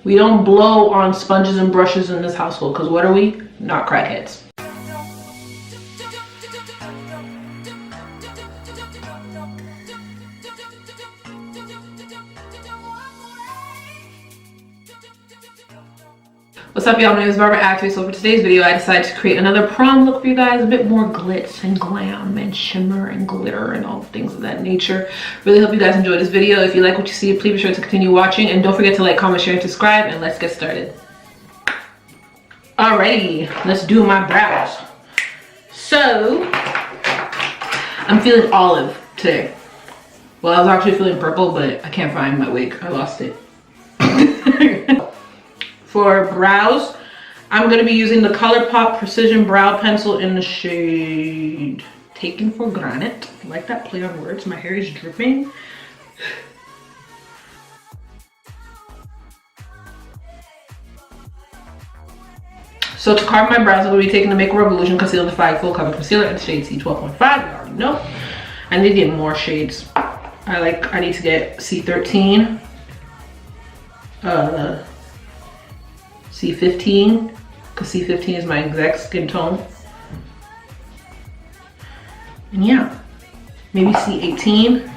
We don't blow on sponges and brushes in this household, because what are we? Not crackheads. What's up, y'all? My name is Atewe. So for today's video, I decided to create another prom look for you guys. A bit more glitz and glam and shimmer and glitter and all things of that nature. Really hope you guys enjoyed this video. If you like what you see, please be sure to continue watching. And don't forget to like, comment, share, and subscribe. And let's get started. Alrighty, let's do my brows. So, I'm feeling olive today. Well, I was actually feeling purple, but I can't find my wig. I lost it. For brows, I'm going to be using the ColourPop Precision Brow Pencil in the shade Taken for Granite. I like that play on words. My hair is dripping. So to carve my brows, I'm going to be taking the Make Revolution Concealer in the 5 Full Cover Concealer in the shade C12.5. You already know. I need to get more shades. I need to get C13. C15, because C15 is my exact skin tone. And yeah, maybe C18.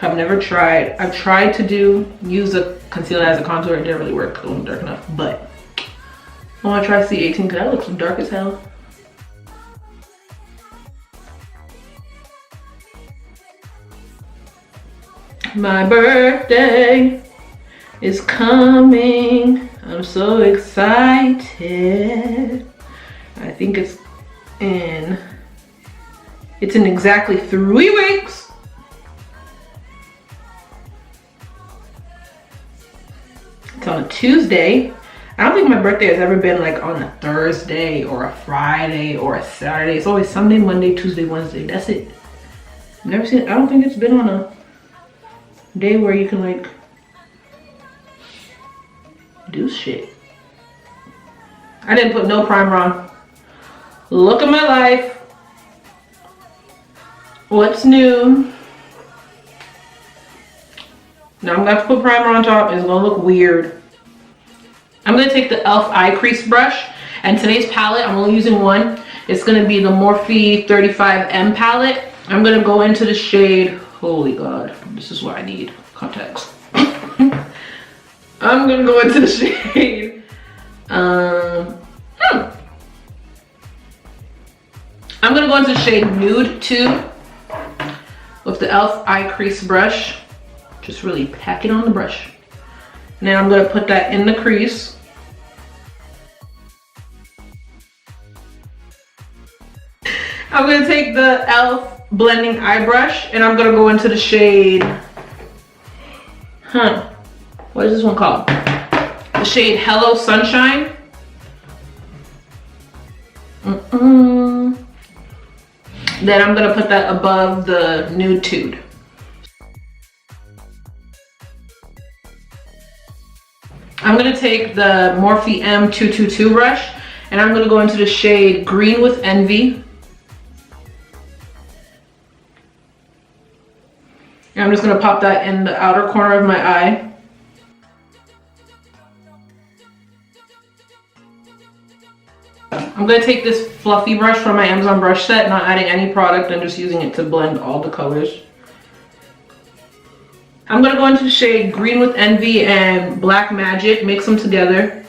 I've tried to use a concealer as a contour. It didn't really work. It wasn't dark enough, but I want to try C18 because that looks dark as hell. My birthday is coming. I'm so excited. I think it's in exactly 3 weeks. It's on a Tuesday. I don't think my birthday has ever been like on a Thursday or a Friday or a Saturday. It's always Sunday, Monday, Tuesday, Wednesday. That's it. I don't think it's been on a day where you can like do shit. I didn't put no primer on. Look at my life. What's new? Now I'm gonna have to put primer on top. It's gonna look weird. I'm gonna take the e.l.f. eye crease brush, and today's palette, I'm only using one. It's gonna be the Morphe 35M palette. I'm gonna go into the shade, holy God, this is what I need, context. I'm gonna go into the shade. I'm gonna go into the shade Nude Tude with the e.l.f. eye crease brush. Just really pack it on the brush. And then I'm gonna put that in the crease. I'm gonna take the e.l.f. blending eye brush and I'm gonna go into the shade, what is this one called? The shade Hello Sunshine. Then I'm gonna put that above the Nude Tude. I'm gonna take the Morphe M222 brush and I'm gonna go into the shade Green with Envy. And I'm just gonna pop that in the outer corner of my eye. I'm gonna take this fluffy brush from my Amazon brush set, not adding any product, I'm just using it to blend all the colors. I'm gonna go into the shade Green with Envy and Black Magic, mix them together.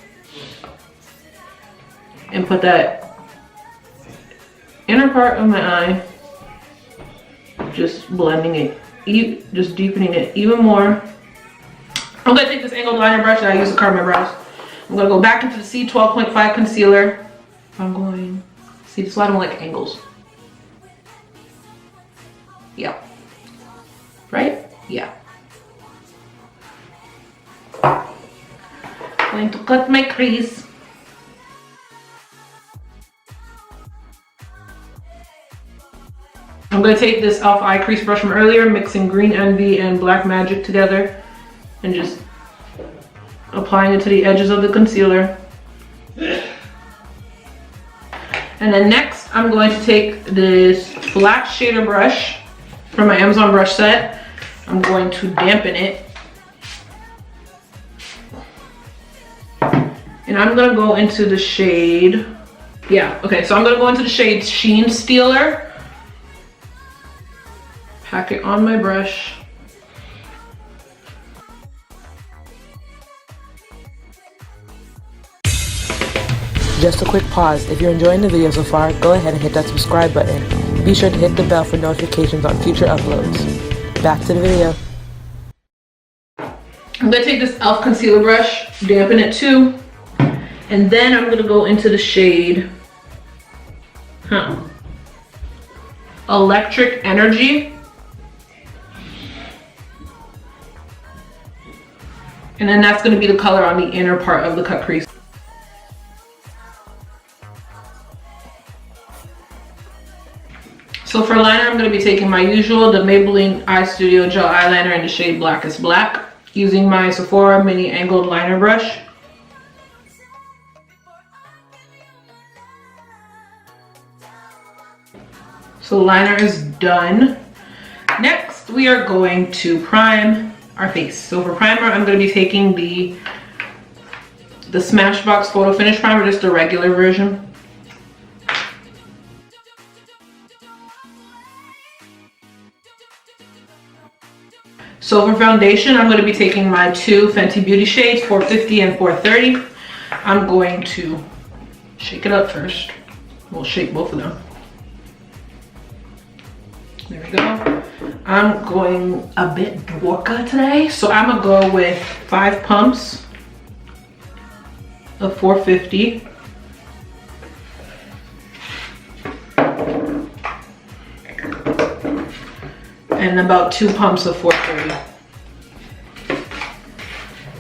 And put that inner part of my eye, just blending it, just deepening it even more. I'm gonna take this angled liner brush that I use to carve my brows. I'm gonna go back into the C12.5 concealer. I'm going, see, this is why I don't like angles. Yeah. Right? Yeah. Going to cut my crease. I'm going to take this e.l.f. eye crease brush from earlier, mixing Green Envy and Black Magic together, and just applying it to the edges of the concealer. And then next, I'm going to take this flat shader brush from my Amazon brush set. I'm going to dampen it And I'm gonna go into the shade, yeah, okay, so I'm gonna go into the shade Sheen Stealer. Pack it on my brush. Just a quick pause. If you're enjoying the video so far, go ahead and hit that subscribe button. Be sure to hit the bell for notifications on future uploads. Back to the video. I'm gonna take this e.l.f. concealer brush, dampen it too, and then I'm gonna go into the shade Electric Energy. And then that's gonna be the color on the inner part of the cut crease. So for liner, I'm going to be taking my usual, the Maybelline Eyestudio Gel Eyeliner in the shade Blackest Black, using my Sephora Mini Angled Liner Brush. So liner is done. Next, we are going to prime our face. So for primer, I'm going to be taking the Smashbox Photo Finish Primer, just the regular version. So for foundation, I'm going to be taking my two Fenty Beauty shades, 450 and 430. I'm going to shake it up first. We'll shake both of them. There we go. I'm going a bit dwarka today, so I'm going to go with 5 pumps of 450. And about 2 pumps of 430.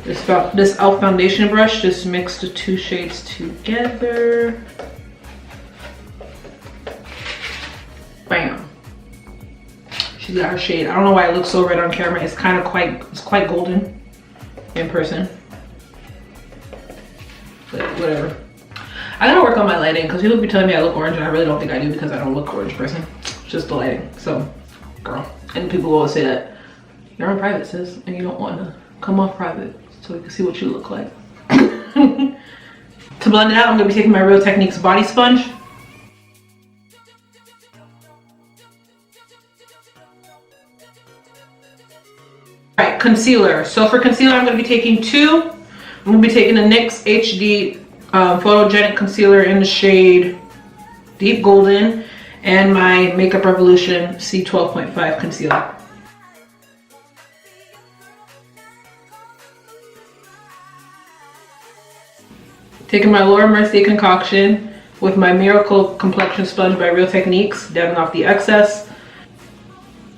This e.l.f. foundation brush just mixed the 2 shades together. Bam. She's got her shade. I don't know why it looks so red on camera. It's kind of quite golden in person. But whatever. I gotta work on my lighting because people be telling me I look orange and I really don't think I do because I don't look orange person. It's just the lighting. So, girl. And people will always say that you're on private, sis, and you don't want to come off private so we can see what you look like. To blend it out, I'm going to be taking my Real Techniques body sponge. Alright, concealer. So for concealer, I'm going to be taking 2. I'm going to be taking the NYX HD Photogenic Concealer in the shade Deep Golden, and my Makeup Revolution C12.5 concealer. Taking my Laura Mercier concoction with my Miracle Complexion Sponge by Real Techniques, dabbing off the excess.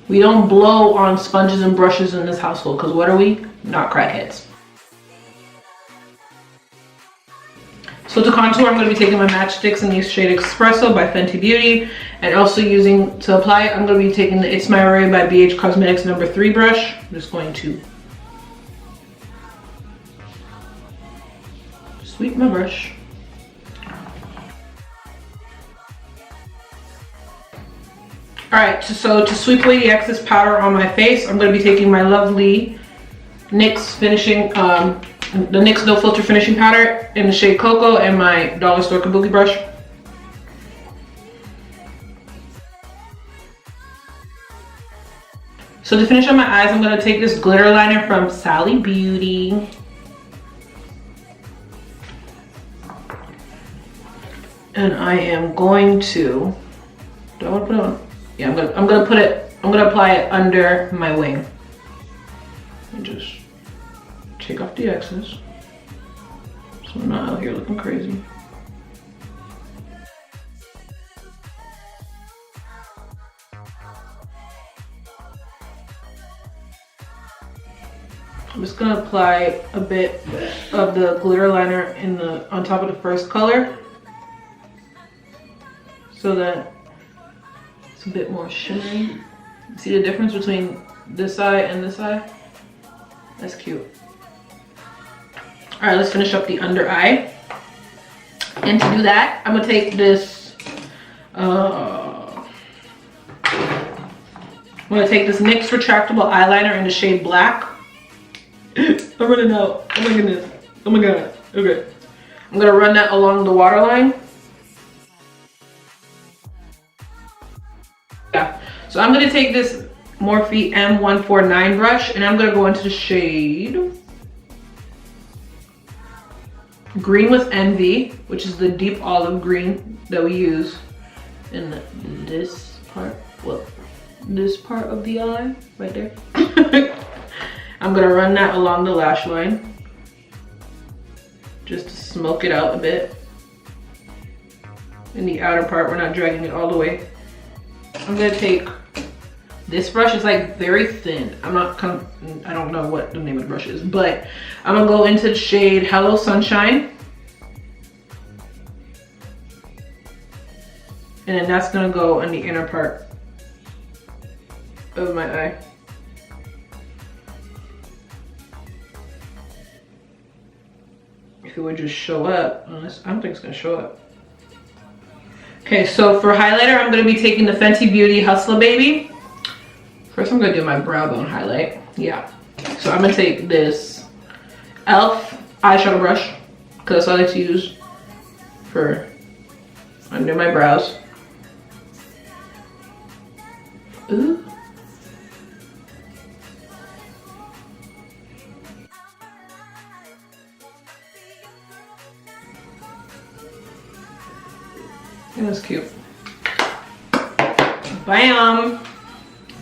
We don't blow on sponges and brushes in this household because what are we? Not crackheads. So to contour, I'm going to be taking my matchsticks in the shade Expresso by Fenty Beauty, and also using, to apply it, I'm going to be taking the It's My Array by BH Cosmetics number 3 brush. I'm just going to sweep my brush. Alright, so to sweep away the excess powder on my face, I'm going to be taking my lovely NYX finishing, the NYX No Filter finishing powder in the shade Cocoa and my Dollar Store Kabuki brush. So to finish on my eyes, I'm going to take this glitter liner from Sally Beauty. And I am going to, do I want to put it on? Yeah, I'm gonna apply it under my wing. And just take off the excess, so I'm not out here looking crazy. I'm just gonna apply a bit of the glitter liner on top of the first color, so that it's a bit more shimmery. See the difference between this eye and this eye? That's cute. All right, let's finish up the under eye. And to do that, I'm gonna take this, NYX Retractable eyeliner in the shade Black. I'm running out. Oh my goodness. Oh my god. Okay. I'm gonna run that along the waterline. Yeah, so I'm gonna take this Morphe M149 brush and I'm gonna go into the shade Green with Envy, which is the deep olive green that we use in this part, well, this part of the eye, right there. I'm gonna run that along the lash line, just to smoke it out a bit. In the outer part, we're not dragging it all the way. I'm gonna take this brush, is like very thin. I don't know what the name of the brush is, but I'm gonna go into the shade Hello Sunshine. And then that's gonna go in the inner part of my eye. If it would just show up, unless, I don't think it's gonna show up. Okay, so for highlighter, I'm gonna be taking the Fenty Beauty Hustler Baby. First, I'm gonna do my brow bone highlight. Yeah. So I'm gonna take this e.l.f. eyeshadow brush, because that's what I like to use for under my brows. Ooh. That's cute. Bam!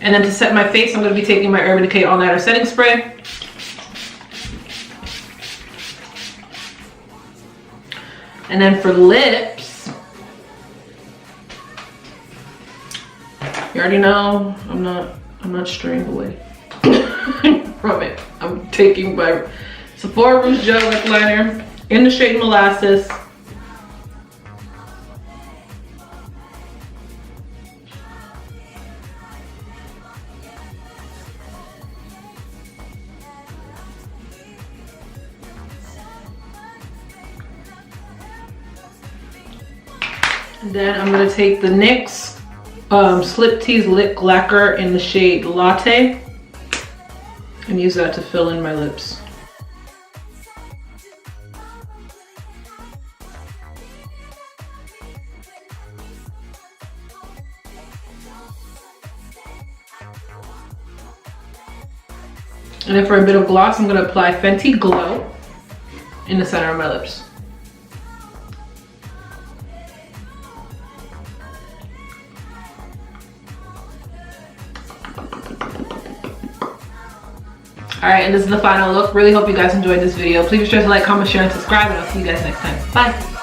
And then to set my face, I'm going to be taking my Urban Decay All Nighter Setting Spray. And then for lips, you already know I'm not straying away from it. I'm taking my Sephora Rouge Gel Lip Liner in the shade Molasses. Then I'm going to take the NYX Slip Tease Lip Lacquer in the shade Latte and use that to fill in my lips. And then for a bit of gloss, I'm going to apply Fenty Glow in the center of my lips. Alright, and this is the final look. Really hope you guys enjoyed this video. Please be sure to like, comment, share, and subscribe, and I'll see you guys next time. Bye!